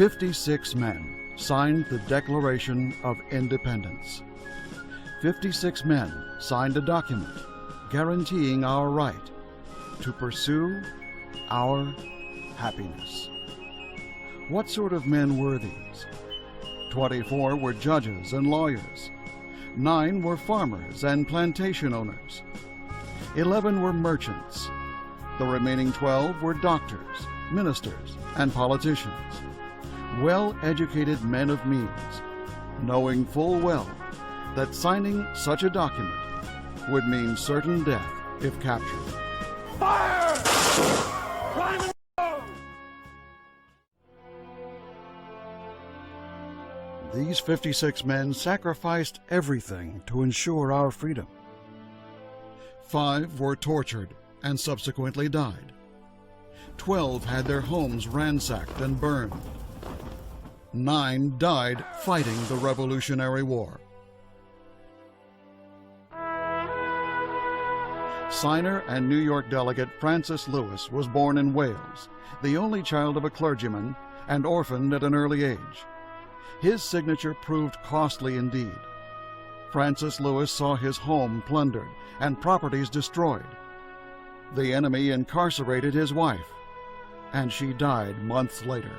56 men signed the Declaration of Independence. 56 men signed a document guaranteeing our right to pursue our happiness. What sort of men were these? 24 were judges and lawyers. 9 were farmers and plantation owners. 11 were merchants. The remaining 12 were doctors, ministers, and politicians. Well-educated men of means, knowing full well that signing such a document would mean certain death if captured. Fire! Prime and go! These 56 men sacrificed everything to ensure our freedom. 5 were tortured and subsequently died. 12 had their homes ransacked and burned. 9 died fighting the Revolutionary War. Signer and New York delegate Francis Lewis was born in Wales, the only child of a clergyman and orphaned at an early age. His signature proved costly indeed. Francis Lewis saw his home plundered and properties destroyed. The enemy incarcerated his wife, and she died months later.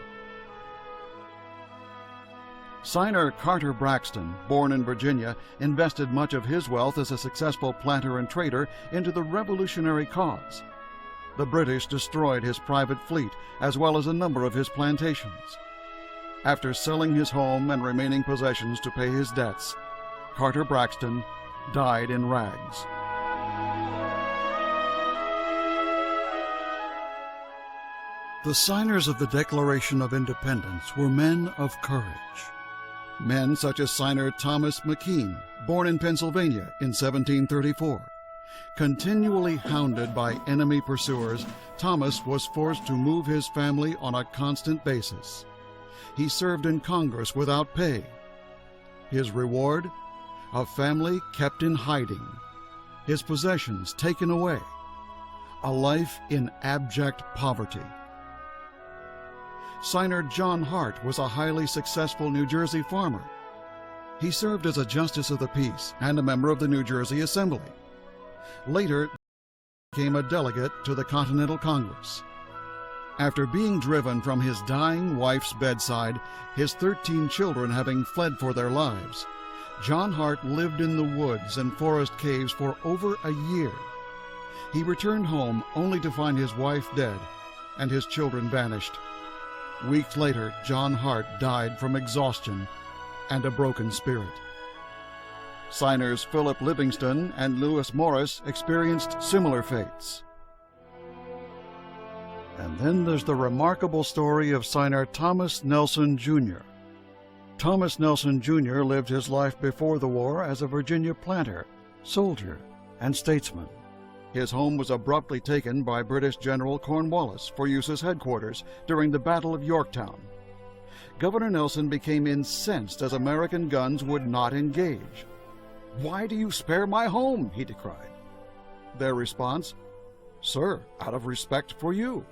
Signer Carter Braxton, born in Virginia, invested much of his wealth as a successful planter and trader into the revolutionary cause. The British destroyed his private fleet as well as a number of his plantations. After selling his home and remaining possessions to pay his debts, Carter Braxton died in rags. The signers of the Declaration of Independence were men of courage. Men such as signer Thomas McKean, born in Pennsylvania in 1734. Continually hounded by enemy pursuers, Thomas was forced to move his family on a constant basis. He served in Congress without pay. His reward? A family kept in hiding, his possessions taken away, a life in abject poverty. Signer John Hart was a highly successful New Jersey farmer. He served as a justice of the peace and a member of the New Jersey Assembly. Later, he became a delegate to the Continental Congress. After being driven from his dying wife's bedside, his 13 children having fled for their lives, John Hart lived in the woods and forest caves for over a year. He returned home only to find his wife dead and his children vanished. Weeks later, John Hart died from exhaustion and a broken spirit. Signers Philip Livingston and Lewis Morris experienced similar fates. And then there's the remarkable story of signer Thomas Nelson, Jr. Thomas Nelson, Jr. lived his life before the war as a Virginia planter, soldier, and statesman. His home was abruptly taken by British General Cornwallis for use as headquarters during the Battle of Yorktown. Governor Nelson became incensed as American guns would not engage. "Why do you spare my home?" he decried. Their response, "Sir, out of respect for you."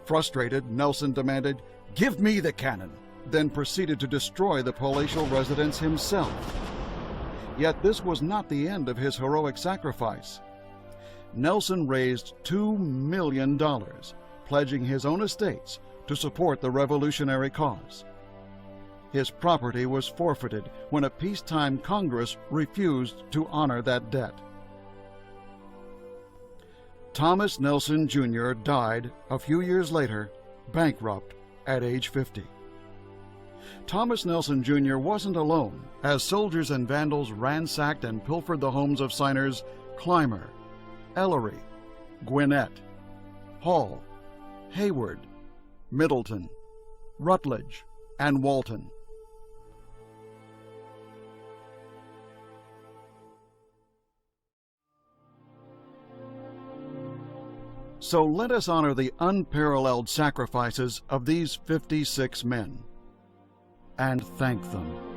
Frustrated, Nelson demanded, "Give me the cannon," then proceeded to destroy the palatial residence himself. Yet this was not the end of his heroic sacrifice. Nelson raised $2 million, pledging his own estates to support the revolutionary cause. His property was forfeited when a peacetime Congress refused to honor that debt. Thomas Nelson, Jr. died a few years later, bankrupt at age 50. Thomas Nelson, Jr. wasn't alone, as soldiers and vandals ransacked and pilfered the homes of signers Clymer, Ellery, Gwinnett, Hall, Hayward, Middleton, Rutledge, and Walton. So let us honor the unparalleled sacrifices of these 56 men and thank them.